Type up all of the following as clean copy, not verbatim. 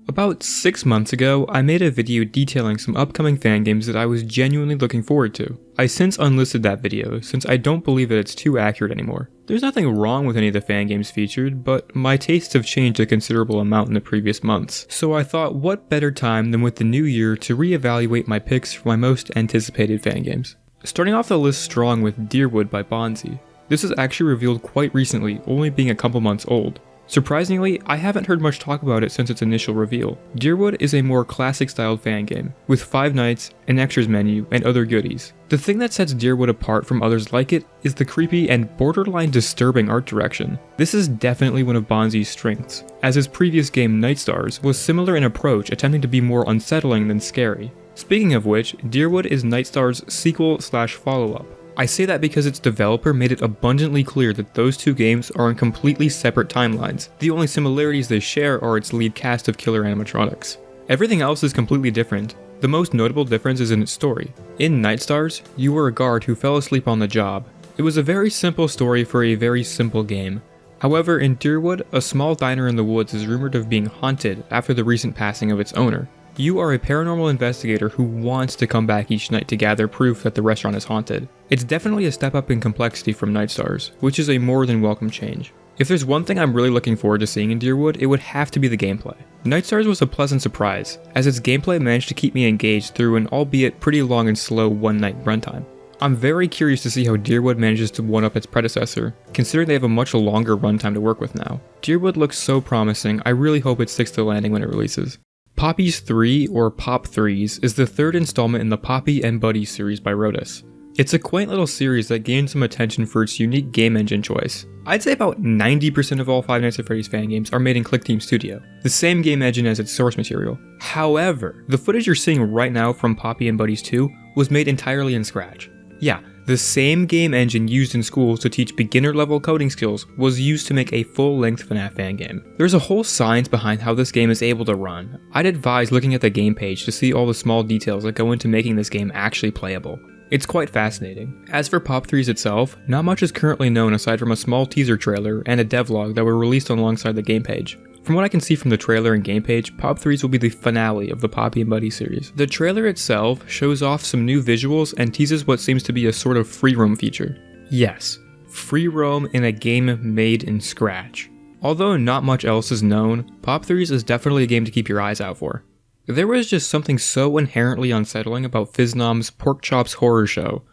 About 6 months ago, I made a video detailing some upcoming fan games that I was genuinely looking forward to. I since unlisted that video, since I don't believe that it's too accurate anymore. There's nothing wrong with any of the fan games featured, but my tastes have changed a considerable amount in the previous months. So I thought, what better time than with the new year to reevaluate my picks for my most anticipated fan games. Starting off the list strong with Dearwood by Bonzi. This was actually revealed quite recently, only being a couple months old. Surprisingly, I haven't heard much talk about it since its initial reveal. Dearwood is a more classic-styled fan game, with 5 nights, an extras menu, and other goodies. The thing that sets Dearwood apart from others like it is the creepy and borderline disturbing art direction. This is definitely one of Bonzi's strengths, as his previous game Nightstars was similar in approach, attempting to be more unsettling than scary. Speaking of which, Dearwood is Nightstars' sequel/follow-up. I say that because its developer made it abundantly clear that those two games are on completely separate timelines. The only similarities they share are its lead cast of killer animatronics. Everything else is completely different. The most notable difference is in its story. In Nightstars, you were a guard who fell asleep on the job. It was a very simple story for a very simple game. However, in Dearwood, a small diner in the woods is rumored of being haunted after the recent passing of its owner. You are a paranormal investigator who wants to come back each night to gather proof that the restaurant is haunted. It's definitely a step up in complexity from Nightstars, which is a more than welcome change. If there's one thing I'm really looking forward to seeing in Dearwood, it would have to be the gameplay. Nightstars was a pleasant surprise, as its gameplay managed to keep me engaged through an albeit pretty long and slow one-night runtime. I'm very curious to see how Dearwood manages to one-up its predecessor, considering they have a much longer runtime to work with now. Dearwood looks so promising, I really hope it sticks to the landing when it releases. Poppy's 3, or Pop 3s, is the third installment in the Poppy and Buddy series by Rotus. It's a quaint little series that gained some attention for its unique game engine choice. I'd say about 90% of all Five Nights at Freddy's fan games are made in ClickTeam Studio, the same game engine as its source material. However, the footage you're seeing right now from Poppy and Buddy's 2 was made entirely in Scratch. Yeah, the same game engine used in schools to teach beginner-level coding skills was used to make a full-length FNaF fan game. There's a whole science behind how this game is able to run. I'd advise looking at the game page to see all the small details that go into making this game actually playable. It's quite fascinating. As for Pop 3s itself, not much is currently known aside from a small teaser trailer and a devlog that were released alongside the game page. From what I can see from the trailer and game page, Pop 3s will be the finale of the Poppy and Buddy series. The trailer itself shows off some new visuals and teases what seems to be a sort of free roam feature. Yes, free roam in a game made in Scratch. Although not much else is known, Pop 3s is definitely a game to keep your eyes out for. There was just something so inherently unsettling about FizNom's Pork Chops horror show.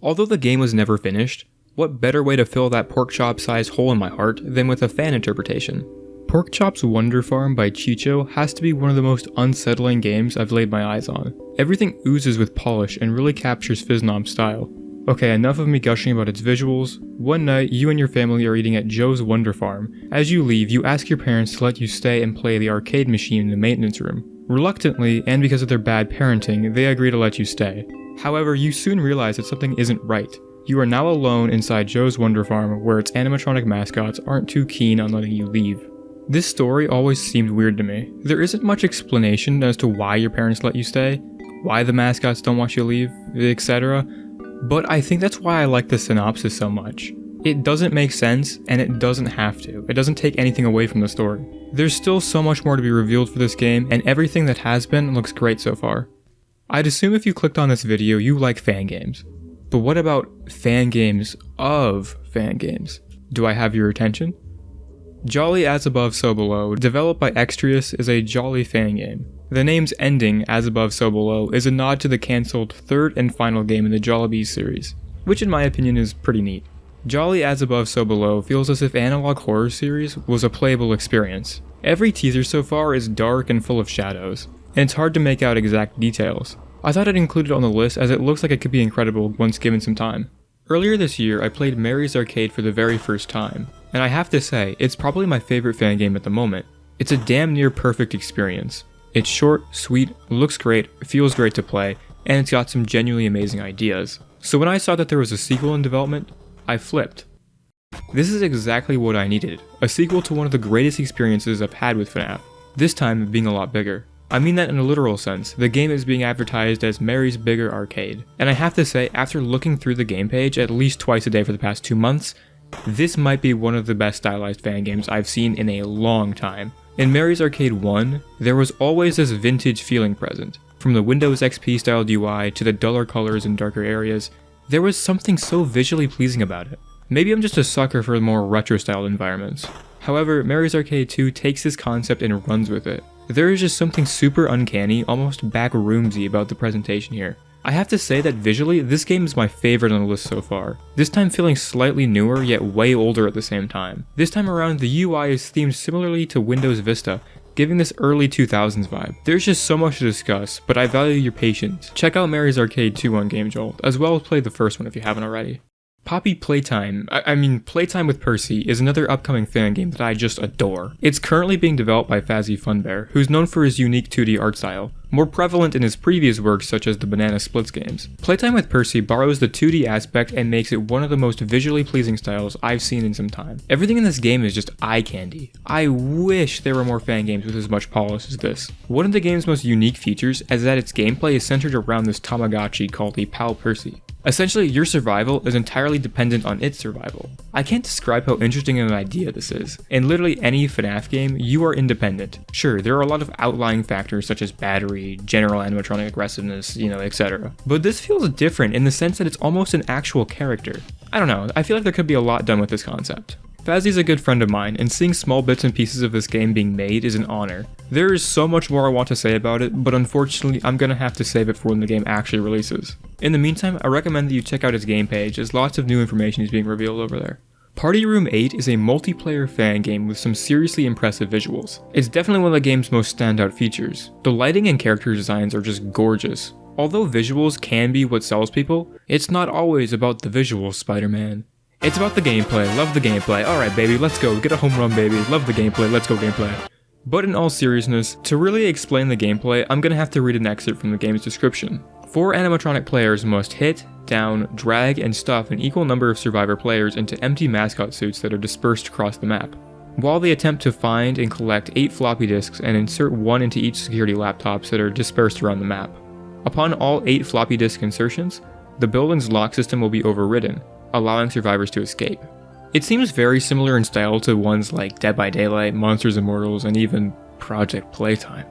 Although the game was never finished, what better way to fill that pork chop-sized hole in my heart than with a fan interpretation? Pork Chop's Wonder Farm by Chicho has to be one of the most unsettling games I've laid my eyes on. Everything oozes with polish and really captures FizNom's style. Okay, enough of me gushing about its visuals. One night, you and your family are eating at Joe's Wonder Farm. As you leave, you ask your parents to let you stay and play the arcade machine in the maintenance room. Reluctantly, and because of their bad parenting, they agree to let you stay. However, you soon realize that something isn't right. You are now alone inside Joe's Wonder Farm, where its animatronic mascots aren't too keen on letting you leave. This story always seemed weird to me. There isn't much explanation as to why your parents let you stay, why the mascots don't want you to leave, etc. But I think that's why I like the synopsis so much. It doesn't make sense, and it doesn't have to. It doesn't take anything away from the story. There's still so much more to be revealed for this game, and everything that has been looks great so far. I'd assume if you clicked on this video, you like fan games. But what about fan games of fan games? Do I have your attention? Jolly As Above So Below, developed by Extrius, is a jolly fan game. The name's ending, As Above So Below, is a nod to the cancelled third and final game in the Jollibees series, which in my opinion is pretty neat. Jolly As Above So Below feels as if Analog Horror series was a playable experience. Every teaser so far is dark and full of shadows, and it's hard to make out exact details. I thought I'd include it on the list as it looks like it could be incredible once given some time. Earlier this year, I played Mary's Arcade for the very first time, and I have to say, it's probably my favorite fan game at the moment. It's a damn near perfect experience. It's short, sweet, looks great, feels great to play, and it's got some genuinely amazing ideas. So when I saw that there was a sequel in development, I flipped. This is exactly what I needed, a sequel to one of the greatest experiences I've had with FNaF, this time being a lot bigger. I mean that in a literal sense. The game is being advertised as Mary's Bigger Arcade. And I have to say, after looking through the game page at least twice a day for the past 2 months, this might be one of the best stylized fan games I've seen in a long time. In Mary's Arcade 1, there was always this vintage feeling present. From the Windows XP styled UI to the duller colors and darker areas, there was something so visually pleasing about it. Maybe I'm just a sucker for more retro styled environments. However, Mary's Arcade 2 takes this concept and runs with it. There is just something super uncanny, almost backroomsy about the presentation here. I have to say that visually, this game is my favorite on the list so far. This time feeling slightly newer, yet way older at the same time. This time around, the UI is themed similarly to Windows Vista, giving this early 2000s vibe. There's just so much to discuss, but I value your patience. Check out Mary's Arcade 2 on GameJolt, as well as play the first one if you haven't already. Poppy Playtime, Playtime with Percy is another upcoming fan game that I just adore. It's currently being developed by Fazbear, who's known for his unique 2D art style, more prevalent in his previous works such as the Banana Splits games. Playtime with Percy borrows the 2D aspect and makes it one of the most visually pleasing styles I've seen in some time. Everything in this game is just eye candy. I wish there were more fan games with as much polish as this. One of the game's most unique features is that its gameplay is centered around this Tamagotchi called a pal Percy. Essentially, your survival is entirely dependent on its survival. I can't describe how interesting an idea this is. In literally any FNaF game, you are independent. Sure, there are a lot of outlying factors such as battery, general animatronic aggressiveness, etc. But this feels different in the sense that it's almost an actual character. I don't know, I feel like there could be a lot done with this concept. Fazzy's a good friend of mine, and seeing small bits and pieces of this game being made is an honor. There is so much more I want to say about it, but unfortunately I'm gonna have to save it for when the game actually releases. In the meantime, I recommend that you check out his game page, as lots of new information is being revealed over there. Party Room 8 is a multiplayer fan game with some seriously impressive visuals. It's definitely one of the game's most standout features. The lighting and character designs are just gorgeous. Although visuals can be what sells people, it's not always about the visuals, Spider-Man. It's about the gameplay, love the gameplay, alright baby, let's go, get a home run baby, love the gameplay, let's go gameplay. But in all seriousness, to really explain the gameplay, I'm gonna have to read an excerpt from the game's description. 4 animatronic players must hit, down, drag, and stuff an equal number of survivor players into empty mascot suits that are dispersed across the map, while they attempt to find and collect 8 floppy disks and insert 1 into each security laptops that are dispersed around the map. Upon all 8 floppy disk insertions, the building's lock system will be overridden, allowing survivors to escape. It seems very similar in style to ones like Dead by Daylight, Monsters Immortals, and even Project Playtime.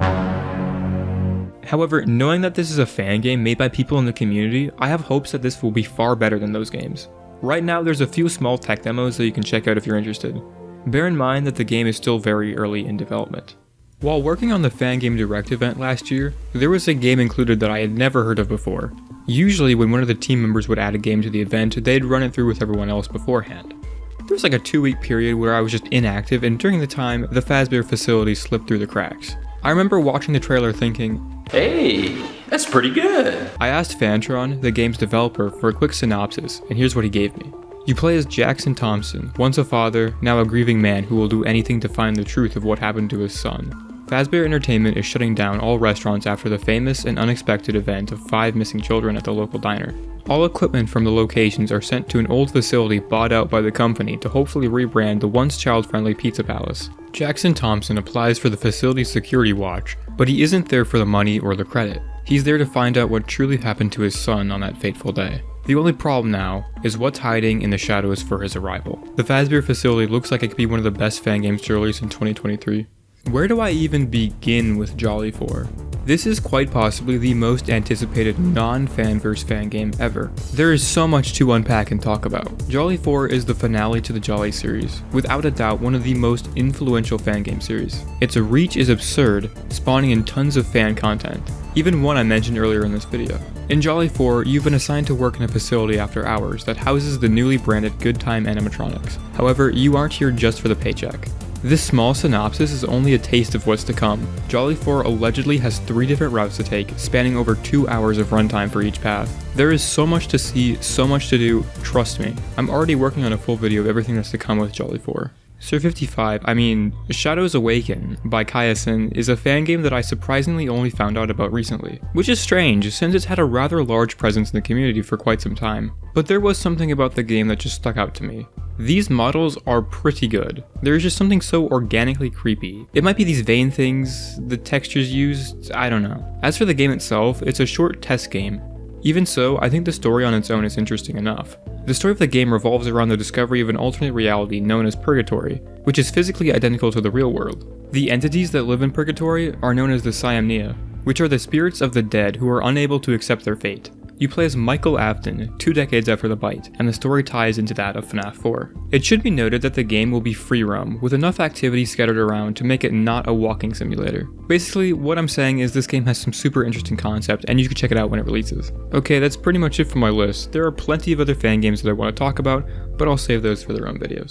However, knowing that this is a fan game made by people in the community, I have hopes that this will be far better than those games. Right now, there's a few small tech demos that you can check out if you're interested. Bear in mind that the game is still very early in development. While working on the Fangame Direct event last year, there was a game included that I had never heard of before. Usually when one of the team members would add a game to the event, they'd run it through with everyone else beforehand. There was like a 2-week period where I was just inactive, and during the time, the Fazbear Facility slipped through the cracks. I remember watching the trailer thinking, hey, that's pretty good. I asked Fantron, the game's developer, for a quick synopsis, and here's what he gave me. You play as Jackson Thompson, once a father, now a grieving man who will do anything to find the truth of what happened to his son. Fazbear Entertainment is shutting down all restaurants after the famous and unexpected event of 5 missing children at the local diner. All equipment from the locations are sent to an old facility bought out by the company to hopefully rebrand the once child-friendly Pizza Palace. Jackson Thompson applies for the facility's security watch, but he isn't there for the money or the credit. He's there to find out what truly happened to his son on that fateful day. The only problem now is what's hiding in the shadows for his arrival. The Fazbear Facility looks like it could be one of the best fan games to release in 2023. Where do I even begin with Jolly 4? This is quite possibly the most anticipated non-fanverse fan game ever. There is so much to unpack and talk about. Jolly 4 is the finale to the Jolly series, without a doubt one of the most influential fan game series. Its reach is absurd, spawning in tons of fan content, even one I mentioned earlier in this video. In Jolly 4, you've been assigned to work in a facility after hours that houses the newly branded Good Time animatronics. However, you aren't here just for the paycheck. This small synopsis is only a taste of what's to come. Jolly 4 allegedly has 3 different routes to take, spanning over 2 hours of runtime for each path. There is so much to see, so much to do, trust me. I'm already working on a full video of everything that's to come with Jolly 4. Shadows Awaken by Kayasin is a fan game that I surprisingly only found out about recently, which is strange since it's had a rather large presence in the community for quite some time. But there was something about the game that just stuck out to me. These models are pretty good. There's just something so organically creepy. It might be these vein things, the textures used, I don't know. As for the game itself, it's a short test game. Even so, I think the story on its own is interesting enough. The story of the game revolves around the discovery of an alternate reality known as Purgatory, which is physically identical to the real world. The entities that live in Purgatory are known as the Siamnia, which are the spirits of the dead who are unable to accept their fate. You play as Michael Afton 2 decades after the bite, and the story ties into that of FNaF 4. It should be noted that the game will be free roam, with enough activity scattered around to make it not a walking simulator. Basically, what I'm saying is this game has some super interesting concept, and you should check it out when it releases. Okay, that's pretty much it for my list. There are plenty of other fan games that I want to talk about, but I'll save those for their own videos.